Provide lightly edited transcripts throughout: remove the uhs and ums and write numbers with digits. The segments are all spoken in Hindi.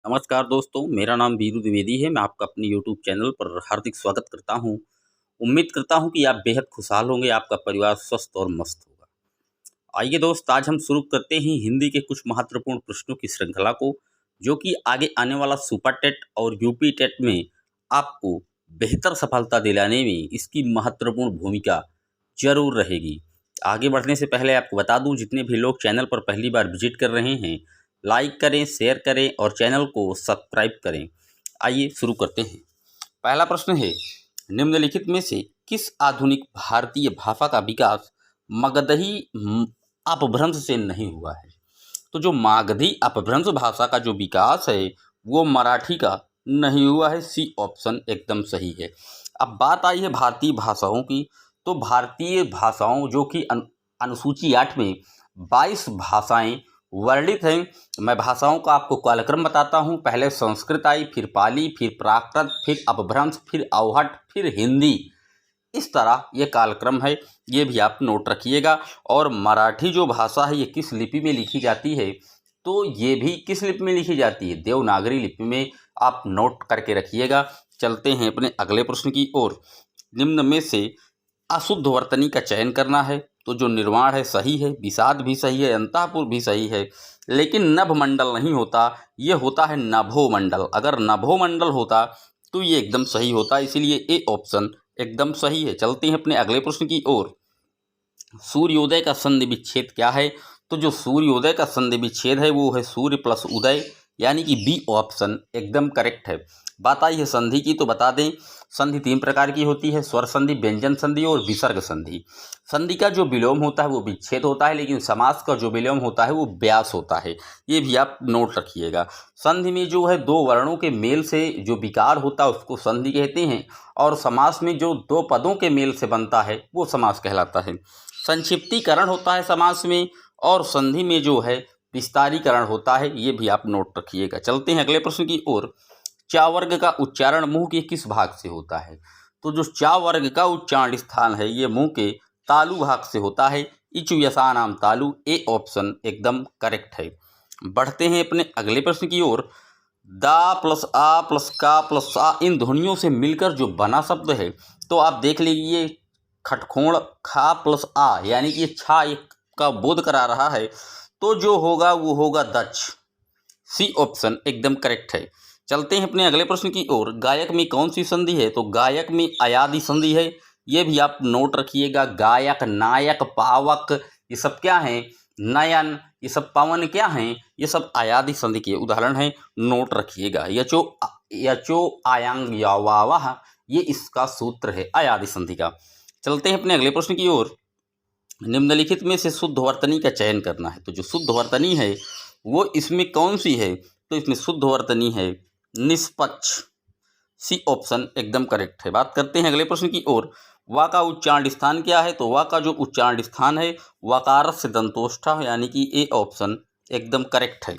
नमस्कार दोस्तों, मेरा नाम वीरू द्विवेदी है। मैं आपका अपने यूट्यूब चैनल पर हार्दिक स्वागत करता हूं। उम्मीद करता हूं कि आप बेहद खुशहाल होंगे, आपका परिवार स्वस्थ और मस्त होगा। आइए दोस्त, आज हम शुरू करते हैं हिंदी के कुछ महत्वपूर्ण प्रश्नों की श्रृंखला को, जो कि आगे आने वाला सुपर टेट और यूपी टेट में आपको बेहतर सफलता दिलाने में इसकी महत्वपूर्ण भूमिका ज़रूर रहेगी। आगे बढ़ने से पहले आपको बता दूं, जितने भी लोग चैनल पर पहली बार विजिट कर रहे हैं, लाइक करें, शेयर करें और चैनल को सब्सक्राइब करें। आइए शुरू करते हैं। पहला प्रश्न है, निम्नलिखित में से किस आधुनिक भारतीय भाषा का विकास मगधी अपभ्रंश से नहीं हुआ है? तो जो मागधी अपभ्रंश भाषा का जो विकास है वो मराठी का नहीं हुआ है। सी ऑप्शन एकदम सही है। अब बात आई है भारतीय भाषाओं की। तो भारतीय भाषाओं जो कि अनुसूची 8 में 22 भाषाएं वर्णित हैं। मैं भाषाओं का आपको कालक्रम बताता हूं। पहले संस्कृत आई, फिर पाली, फिर प्राकृत, फिर अपभ्रंश, फिर अवहट, फिर हिंदी। इस तरह ये कालक्रम है, ये भी आप नोट रखिएगा। और मराठी जो भाषा है ये किस लिपि में लिखी जाती है? तो ये भी किस लिपि में लिखी जाती है? देवनागरी लिपि में। आप नोट करके रखिएगा। चलते हैं अपने अगले प्रश्न की ओर। निम्न में से अशुद्ध वर्तनी का चयन करना है। तो जो निर्वाण है सही है, विषाद भी सही है, अंतःपुर भी सही है, लेकिन नभमंडल नहीं होता, ये होता है नभोमंडल। अगर नभोमंडल होता तो ये एकदम सही होता, इसीलिए ए ऑप्शन एकदम सही है। चलते हैं अपने अगले प्रश्न की ओर। सूर्योदय का संधि विच्छेद क्या है? तो जो सूर्योदय का संधि विच्छेद है वो है सूर्य प्लस उदय, यानी कि बी ऑप्शन एकदम करेक्ट है। बात आई है संधि की, तो बता दें संधि 3 प्रकार की होती है, स्वर संधि, व्यंजन संधि और विसर्ग संधि। संधि का जो विलोम होता है वो विच्छेद होता है, लेकिन समास का जो विलोम होता है वो व्यास होता है। ये भी आप नोट रखिएगा। संधि में जो है 2 वर्णों के मेल से जो विकार होता है उसको संधि कहते हैं, और समास में जो 2 पदों के मेल से बनता है वो समास कहलाता है। संक्षिप्तीकरण होता है समास में, और संधि में जो है विस्तारीकरण होता है। ये भी आप नोट रखिएगा। चलते हैं अगले प्रश्न की ओर। चा वर्ग का उच्चारण मुंह के किस भाग से होता है? तो जो चा वर्ग का उच्चारण स्थान है ये मुंह के तालु भाग से होता है। इचु यसानाम तालु, ए ऑप्शन एकदम करेक्ट है। बढ़ते हैं अपने अगले प्रश्न की ओर। दा प्लस आ प्लस का प्लस आ, इन ध्वनियों से मिलकर जो बना शब्द है, तो आप देख लीजिए खटखोण खा प्लस आ, यानी कि छा एक का बोध करा रहा है, तो जो होगा वो होगा दक्ष। सी ऑप्शन एकदम करेक्ट है। चलते हैं अपने अगले प्रश्न की ओर। गायक में कौन सी संधि है? तो गायक में अयादि संधि है। ये भी आप नोट रखिएगा। गायक, नायक, पावक, ये सब क्या है? नयन, ये सब पवन क्या हैं? ये सब अयादि संधि के उदाहरण हैं, नोट रखिएगा। यचो यचो आयांग यावावह, ये इसका सूत्र है अयादि संधि का। चलते हैं अपने अगले प्रश्न की ओर। निम्नलिखित में से शुद्ध वर्तनी का चयन करना है। तो जो शुद्ध वर्तनी है वो इसमें कौन सी है? तो इसमें शुद्ध वर्तनी है निष्पक्ष। सी ऑप्शन एकदम करेक्ट है। बात करते हैं अगले प्रश्न की ओर। वा का उच्चारण स्थान क्या है? तो वा का जो उच्चारण स्थान है वकार से दंतोष्ठा, यानी कि ए ऑप्शन एकदम करेक्ट है।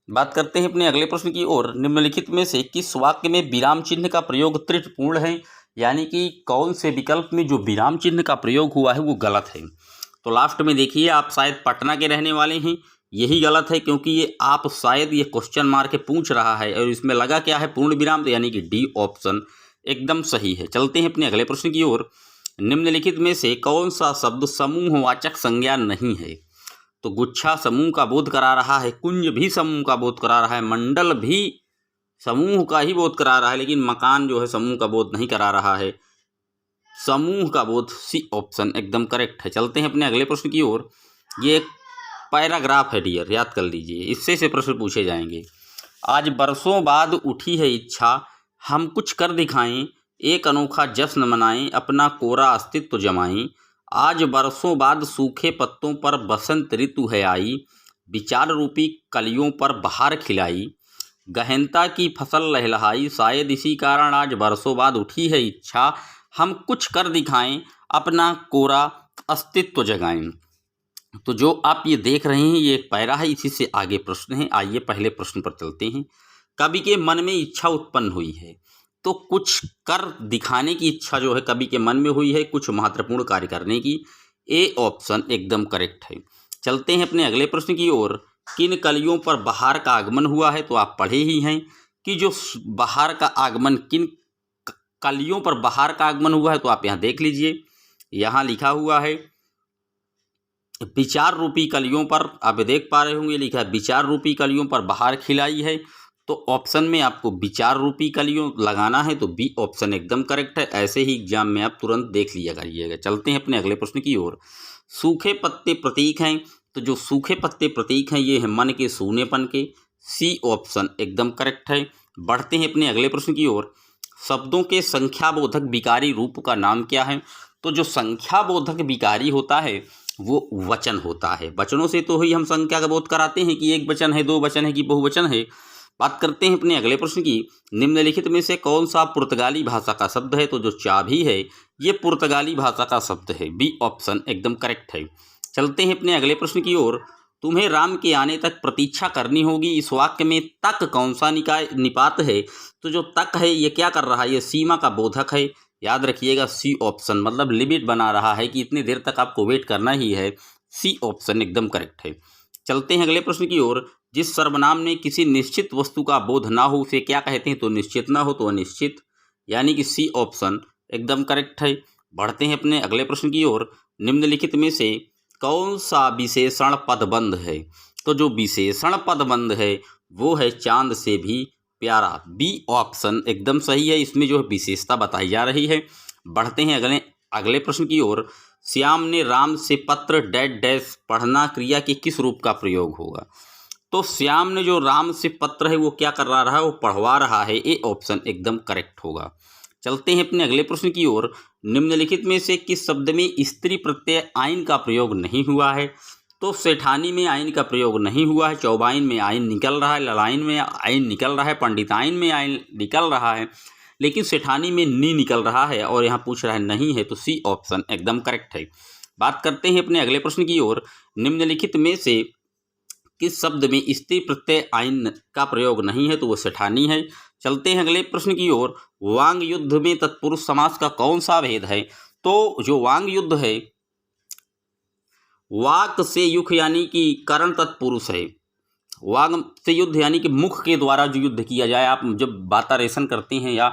बात करते हैं अपने अगले प्रश्न की ओर। निम्नलिखित में से किस वाक्य में विराम चिन्ह का प्रयोग त्रुटिपूर्ण है? यानी कि कौन से विकल्प में जो विराम चिन्ह का प्रयोग हुआ है वो गलत है? तो लास्ट में देखिए, आप शायद पटना के रहने वाले हैं, यही गलत है, क्योंकि ये आप शायद ये क्वेश्चन मार के पूछ रहा है और इसमें लगा क्या है? पूर्ण विराम, तो यानी कि डी ऑप्शन एकदम सही है। चलते हैं अपने अगले प्रश्न की ओर। निम्नलिखित में से कौन सा शब्द समूहवाचक संज्ञा नहीं है? तो गुच्छा समूह का बोध करा रहा है, कुंज भी समूह का बोध करा रहा है, मंडल भी समूह का ही बोध करा रहा है, लेकिन मकान जो है समूह का बोध नहीं करा रहा है। समूह का बोध, सी ऑप्शन एकदम करेक्ट है। चलते हैं अपने अगले प्रश्न की ओर। ये एक पैराग्राफ है डियर, याद कर लीजिए, इससे से प्रश्न पूछे जाएंगे। आज बरसों बाद उठी है इच्छा, हम कुछ कर दिखाएं, एक अनोखा जश्न मनाएं, अपना कोरा अस्तित्व जमाएं। आज बरसों बाद सूखे पत्तों पर बसंत ऋतु है आई, विचार रूपी कलियों पर बहार खिलाई, गहनता की फसल लहलहाई, शायद इसी कारण आज बरसों बाद उठी है इच्छा, हम कुछ कर दिखाएं, अपना कोरा अस्तित्व जगाएं। तो जो आप ये देख रहे हैं ये एक पैरा है, इसी से आगे प्रश्न है। आइए पहले प्रश्न पर चलते हैं। कवि के मन में इच्छा उत्पन्न हुई है, तो कुछ कर दिखाने की इच्छा जो है कवि के मन में हुई है, कुछ महत्वपूर्ण कार्य करने की। ए ऑप्शन एकदम करेक्ट है। चलते हैं अपने अगले प्रश्न की ओर। किन कलियों पर बहार का आगमन हुआ है, तो आप पढ़े ही हैं कि जो बहार का आगमन किन कलियों पर बहार का आगमन हुआ है, तो आप यहाँ देख लीजिए, यहाँ लिखा हुआ है विचार रूपी कलियों पर, आप देख पा रहे होंगे लिखा है विचार रूपी कलियों पर बहार खिलाई है। तो ऑप्शन में आपको विचार रूपी कलियों लगाना है, तो बी ऑप्शन एकदम करेक्ट है। ऐसे ही एग्जाम में आप तुरंत देख लिया करिएगा। चलते हैं अपने अगले प्रश्न की ओर। सूखे पत्ते प्रतीक हैं, तो जो सूखे पत्ते प्रतीक हैं ये है मन के सूनेपन के, सी ऑप्शन एकदम करेक्ट है। बढ़ते हैं अपने अगले प्रश्न की ओर। शब्दों के संख्याबोधक विकारी रूप का नाम क्या है, तो जो संख्याबोधक विकारी होता है वो वचन होता है। वचनों से तो ही हम संख्या का बोध कराते हैं कि एक वचन है, दो वचन है कि बहुवचन है। बात करते हैं अपने अगले प्रश्न की। निम्नलिखित में से कौन सा पुर्तगाली भाषा का शब्द है, तो जो चाबी है ये पुर्तगाली भाषा का शब्द है, बी ऑप्शन एकदम करेक्ट है। चलते हैं अपने अगले प्रश्न की ओर। तुम्हें राम के आने तक प्रतीक्षा करनी होगी, इस वाक्य में तक कौन सा निपात है, तो जो तक है ये क्या कर रहा है, ये सीमा का बोधक है। याद रखिएगा सी ऑप्शन मतलब लिमिट बना रहा है कि इतनी देर तक आपको वेट करना ही है, सी ऑप्शन एकदम करेक्ट है। चलते हैं अगले प्रश्न की ओर। जिस सर्वनाम में किसी निश्चित वस्तु का बोध ना हो उसे क्या कहते हैं, तो निश्चित ना हो तो अनिश्चित, यानी कि सी ऑप्शन एकदम करेक्ट है। बढ़ते हैं अपने अगले प्रश्न की ओर। निम्नलिखित में से कौन सा विशेषण पदबंध है, तो जो विशेषण पदबंध है वो है चांद से भी प्यारा, बी ऑप्शन एकदम सही है। इसमें जो है विशेषता बताई जा रही है। बढ़ते हैं अगले प्रश्न की ओर। श्याम ने राम से पत्र डैश डैश पढ़ना क्रिया के किस रूप का प्रयोग होगा, तो श्याम ने जो राम से पत्र है वो क्या कर रहा है, वो पढ़वा रहा है, ए ऑप्शन एकदम करेक्ट होगा। चलते हैं अपने अगले प्रश्न की ओर। निम्नलिखित में से किस शब्द में स्त्री प्रत्यय आइन का प्रयोग नहीं हुआ है, तो सेठानी में आइन का प्रयोग नहीं हुआ है, चौबाइन में आइन निकल रहा है, ललाइन में आइन निकल रहा है, पंडिताइन में आइन निकल रहा है, लेकिन सेठानी में नी निकल रहा है और यहाँ पूछ रहा है नहीं है, तो सी ऑप्शन एकदम करेक्ट है। बात करते हैं अपने अगले प्रश्न की ओर। निम्नलिखित में से किस शब्द में स्त्री प्रत्यय आइन का प्रयोग नहीं है, तो वो सेठानी है। चलते हैं अगले प्रश्न की ओर। वांग युद्ध में तत्पुरुष समास का कौन सा भेद है, तो जो वांग युद्ध है वाक से युख यानी कि करण तत्पुरुष है, वाग से युद्ध यानी कि मुख के द्वारा जो युद्ध किया जाए। आप जब वार्तालाप करते हैं या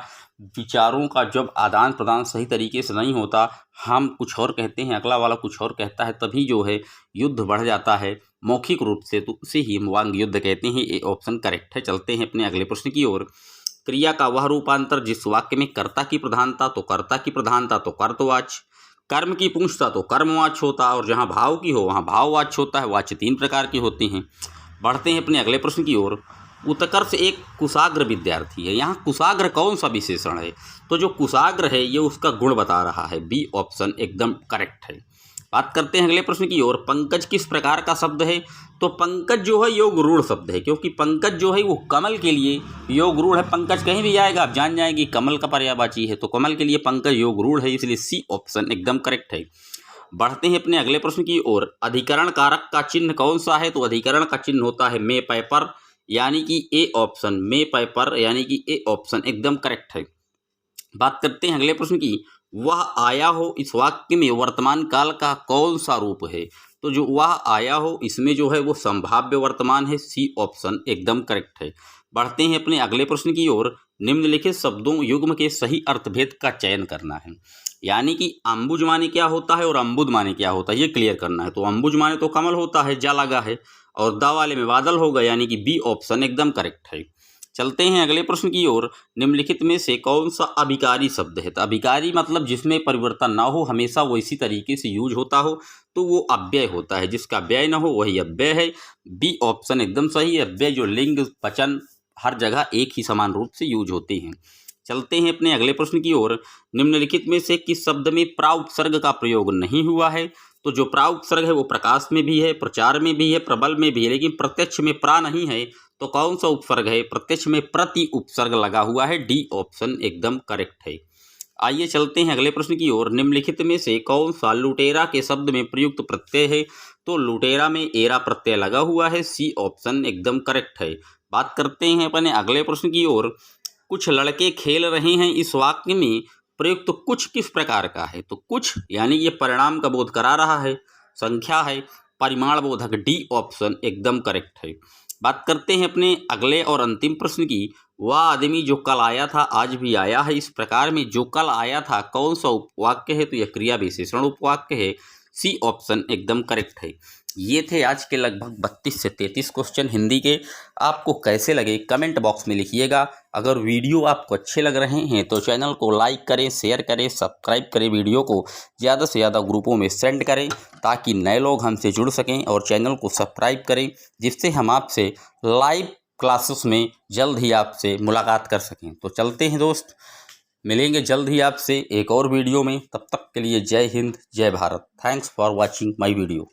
विचारों का जब आदान प्रदान सही तरीके से नहीं होता, हम कुछ और कहते हैं, अगला वाला कुछ और कहता है, तभी जो है युद्ध बढ़ जाता है मौखिक रूप से, तो उसे ही हम वांग युद्ध कहते हैं, ये ऑप्शन करेक्ट है। चलते हैं अपने अगले प्रश्न की ओर। क्रिया का वह रूपांतर जिस वाक्य में कर्ता की प्रधानता तो कर्ता की प्रधानता तो कर्तवाच्य, कर्म की पूंछता तो कर्मवाच्य होता, और जहाँ भाव की हो वहाँ भाववाच्य होता है। वाच्य तीन प्रकार के होते हैं। बढ़ते हैं अपने अगले प्रश्न की ओर। उत्कर्ष एक कुशाग्र विद्यार्थी है, यहाँ कुशाग्र कौन सा विशेषण है, तो जो कुशाग्र है ये उसका गुण बता रहा है, बी ऑप्शन एकदम करेक्ट है। बात करते हैं अगले प्रश्न की ओर। पंकज किस प्रकार का शब्द है, तो पंकज जो है योग रूढ़ शब्द है, क्योंकि पंकज जो है वो कमल के लिए योग रूढ़ है। पंकज कहीं भी आएगा आप जान जाएंगे कमल का पर्यायवाची है, तो कमल के लिए पंकज योग रूढ़ है, इसलिए सी ऑप्शन एकदम करेक्ट है। बढ़ते हैं अपने अगले प्रश्न की ओर। अधिकरण कारक का चिन्ह कौन सा है, तो अधिकरण का चिन्ह होता है मे पै पर, यानी कि ए ऑप्शन, मे पै पर यानी कि ए ऑप्शन एकदम करेक्ट है। बात करते हैं अगले प्रश्न की। वह आया हो इस वाक्य में वर्तमान काल का कौन सा रूप है, तो जो वह आया हो इसमें जो है वो संभाव्य वर्तमान है, सी ऑप्शन एकदम करेक्ट है। बढ़ते हैं अपने अगले प्रश्न की ओर। निम्नलिखित शब्दों युग्म के सही अर्थभेद का चयन करना है, यानी कि अम्बुज माने क्या होता है और अम्बुद माने क्या होता है ये क्लियर करना है। तो अम्बुज माने तो कमल होता है, जा लगा है, और दा वाले में बादल होगा, यानी कि बी ऑप्शन एकदम करेक्ट है। चलते हैं अगले प्रश्न की ओर। निम्नलिखित में से कौन सा अभिकारी शब्द है, तो अभिकारी मतलब जिसमें परिवर्तन ना हो, हमेशा वो इसी तरीके से यूज होता हो, तो वो अव्यय होता है, जिसका व्यय ना हो वही अव्यय है, बी ऑप्शन एकदम सही है। अव्यय जो लिंग वचन हर जगह एक ही समान रूप से यूज होते हैं। चलते हैं अपने अगले प्रश्न की ओर। निम्नलिखित में से किस शब्द में प्रा उपसर्ग का प्रयोग नहीं हुआ है, तो जो प्रा उपसर्ग है वो प्रकाश में भी है, प्रचार में भी है, प्रबल में भी है, लेकिन प्रत्यक्ष में प्रा नहीं है, तो कौन सा उपसर्ग है, प्रत्यक्ष में प्रति उपसर्ग लगा हुआ है, डी ऑप्शन एकदम करेक्ट है। आइए चलते हैं अगले प्रश्न की ओर। निम्नलिखित में से कौन सा लुटेरा के शब्द में प्रयुक्त प्रत्यय है, तो लुटेरा में एरा प्रत्यय लगा हुआ है, सी ऑप्शन एकदम करेक्ट है। बात करते हैं अपने अगले प्रश्न की ओर। कुछ लड़के खेल रहे हैं इस वाक्य में प्रयुक्त कुछ किस प्रकार का है, तो कुछ यानी ये परिणाम का बोध करा रहा है, संख्या है, परिमाण बोधक डी ऑप्शन एकदम करेक्ट है। बात करते हैं अपने अगले और अंतिम प्रश्न की। वह आदमी जो कल आया था आज भी आया है, इस प्रकार में जो कल आया था कौन सा उपवाक्य है? तो यह क्रिया विशेषण उपवाक्य है। सी ऑप्शन एकदम करेक्ट है। ये थे आज के लगभग 32 से 33 क्वेश्चन हिंदी के। आपको कैसे लगे कमेंट बॉक्स में लिखिएगा। अगर वीडियो आपको अच्छे लग रहे हैं तो चैनल को लाइक करें, शेयर करें, सब्सक्राइब करें, वीडियो को ज़्यादा से ज़्यादा ग्रुपों में सेंड करें ताकि नए लोग हमसे जुड़ सकें, और चैनल को सब्सक्राइब करें जिससे हम आपसे लाइव क्लासेस में जल्द ही आपसे मुलाकात कर सकें। तो चलते हैं दोस्त, मिलेंगे जल्द ही आपसे एक और वीडियो में। तब तक के लिए जय हिंद, जय Bharat. Thanks for watching my video.